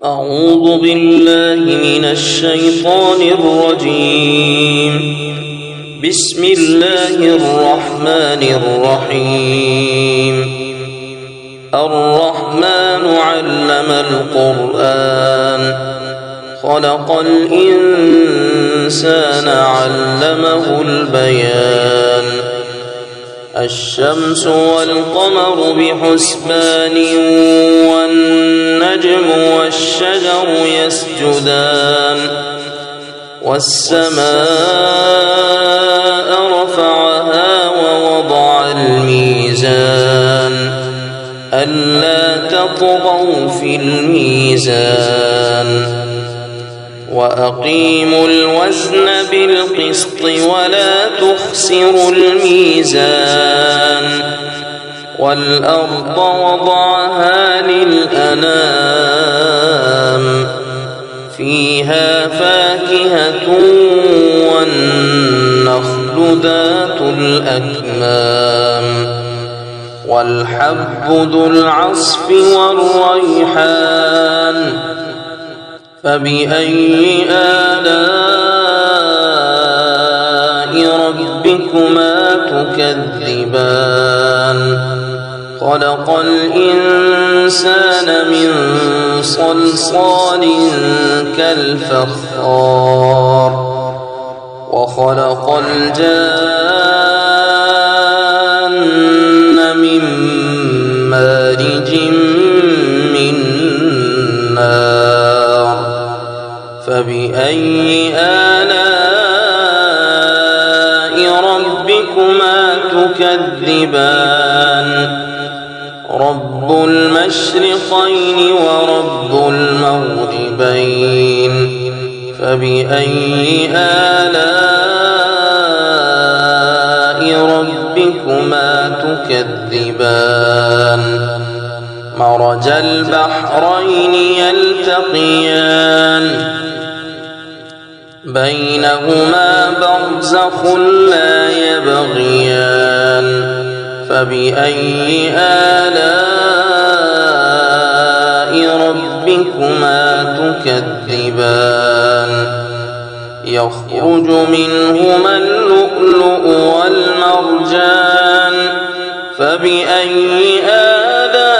أعوذ بالله من الشيطان الرجيم. بسم الله الرحمن الرحيم. الرحمن علم القرآن خلق الإنسان علمه البيان. الشمس والقمر بحسبان والنجم والشجر يسجدان. والسماء رفعها ووضع الميزان ألا تطغوا في الميزان وأقيموا الوزن بالقسط ولا تخسروا الميزان. والأرض وضعها للأنام فيها فاكهة والنخل ذات الأكمام والحب ذو العصف والريحان. فبأي آلاء ربكما تكذبان؟ خلق الإنسان من صلصال كالفخار وخلق الجان من مارج من نار. فبأي آلاء ربكما تكذبان؟ رب المشرقين ورب المغربين. فبأي آلاء ربكما تكذبان؟ مرج البحرين يلتقيان بينهما برزخ لا يبغيان. فبأي آلاء ربكما تكذبان؟ يخرج منهما اللؤلؤ والمرجان. فبأي آلاء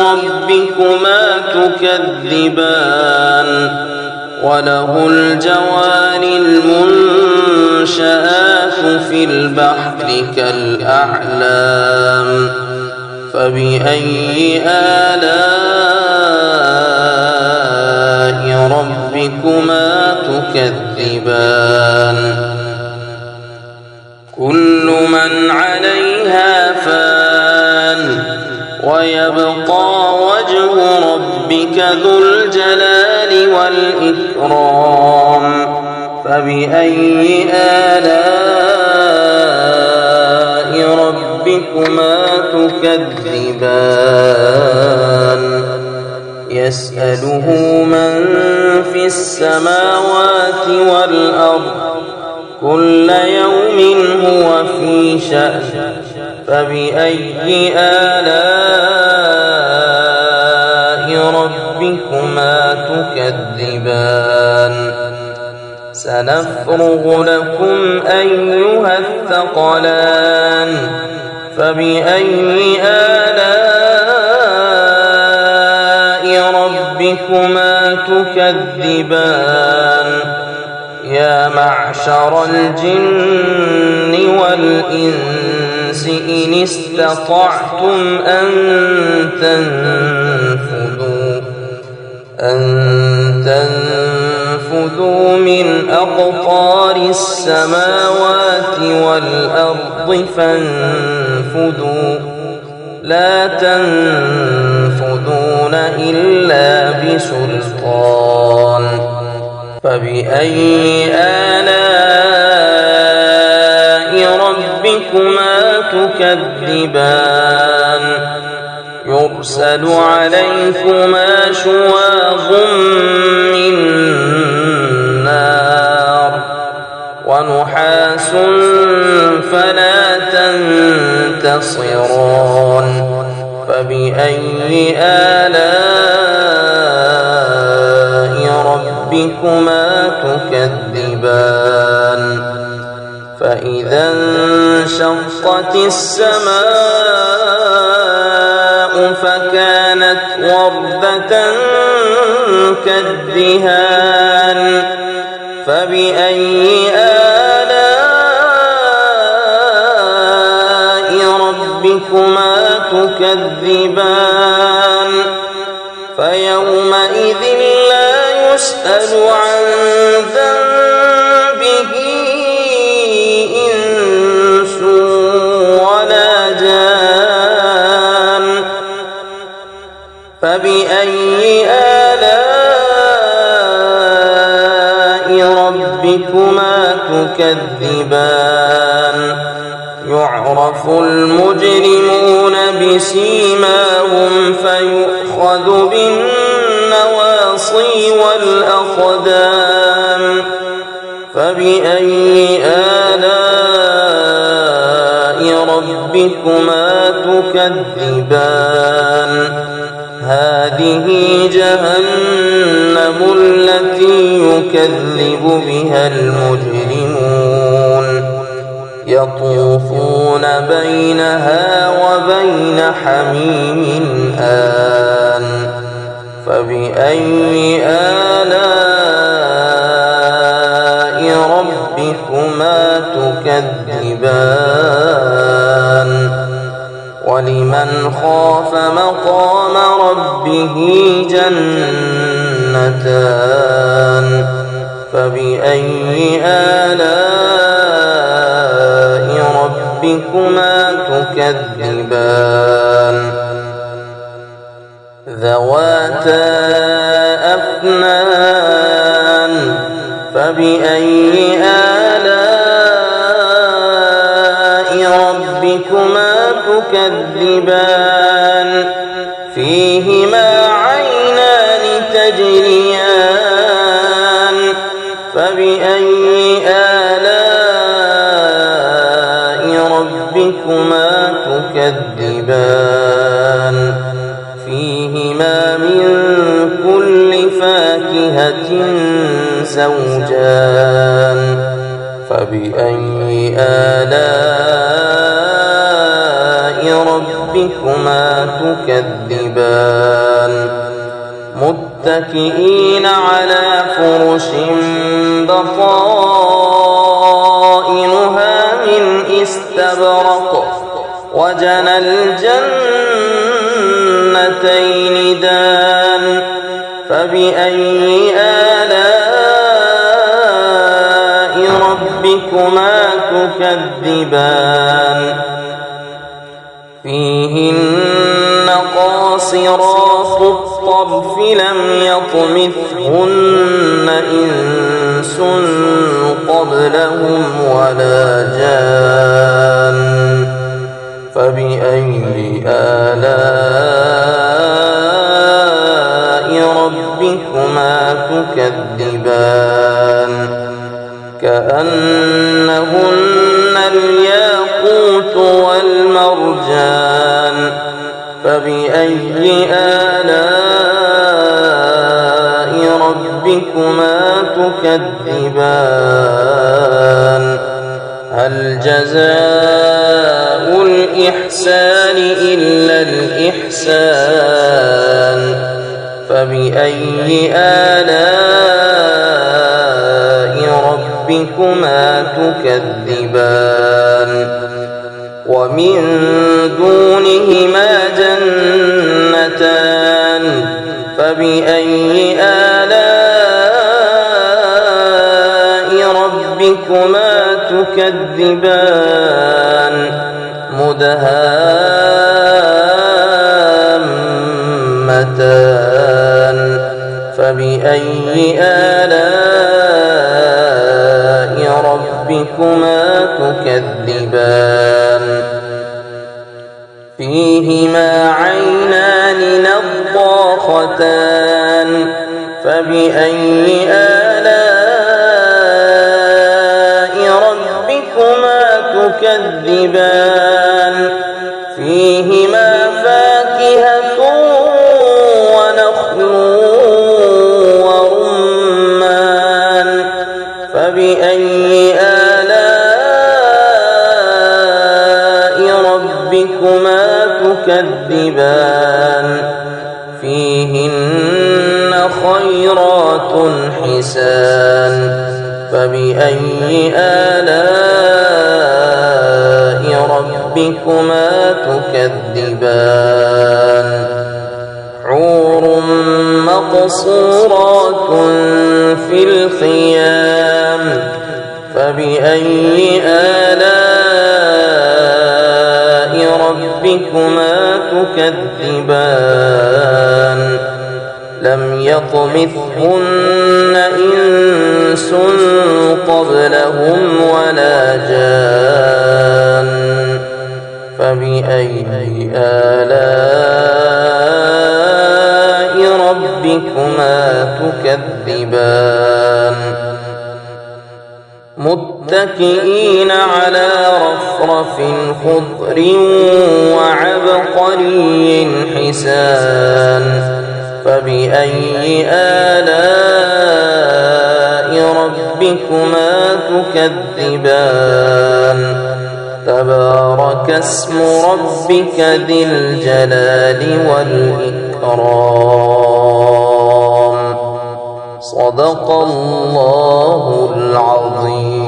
ربكما تكذبان؟ وله الجوار المنشآت في البحر كالأعلام. فبأي آلاء ربكما تكذبان؟ كل من عليها فان ويبقى وجه ربك ذو الجلال والإكرام. فبأي آلاء ربكما تكذبان؟ يسأله من في السماوات والأرض كل يوم هو في شأن. فبأي آلاء ربكما تكذبان؟ سنفرغ لكم أيها الثقلان. فبأي آلاء ربكما تكذبان؟ يا معشر الجن والإنس إن استطعتم أن تنفذوا من أقطار السماوات والأرض فانفذوا لا تنفذون إلا بسلطان. فبأي آلاء ربكما تكذبان؟ يرسل عليكما شواظ من نار ونحاس فلا تنتصران. فبأي آلاء ربكما تكذبان فإذا انشقت السماء فكانت وردة كالدهان فبأي آلاء ربكما تكذبان فيومئذ لا يسأل عن ذنبه إنس ولا جان فبأي آلاء ربكما تكذبان يعرف المجرمون بسيماهم فيؤخذ بالنواصي والأقدام فبأي آلاء ربكما تكذبان هذه جهنم التي يكذب بها المجرمون يطوفون بينها وبين حميم آن فبأي آلاء ربكما تكذبان ولمن خاف مقام ربه جنتان فبأي آلاء ربكما تكذبان ذواتا أفنان فبأي آلاء ربكما تكذبان فيهما عينان تجريان فبأي آلاء ربكما تكذبان فيهما من كل فاكهة زوجان فبأي آلاء ربكما تكذبان متكئين على فرش بطائنها من استبرق وجنى الجنتين دان فبأي آلاء ربكما تكذبان فيهن قاصرات الطرف لم يطمثهن إنس قبلهم ولا جان فبأي آلاء ربكما تكذبان كأنهن الياقوت والمرجان فبأي آلاء ربكما تكذبان هل جزاء الإحسان إلا الإحسان فبأي آلاء ربكما تكذبان ومن دونهما جنتان فبأي آلاء ربكما تكذبان مدهامتان فبأي آلاء ربكما تكذبان فيهما عينان نضاختان فبأي آلاء ربكما تكذبان فيهما فاكهة تكذبان فيهن خيرات حسان فبأي آلاء ربكما تكذبان حور مقصورات في الخيام فبأي آلاء ربكما تكذبان لم يطمثهن إنس قبلهم ولا جان فبأي آلاء ربكما تكذبان متكئين على رفرف خضر وعبقري حسان فبأي آلاء ربكما تكذبان تبارك اسم ربك ذي الجلال والإكرام صدق الله العظيم.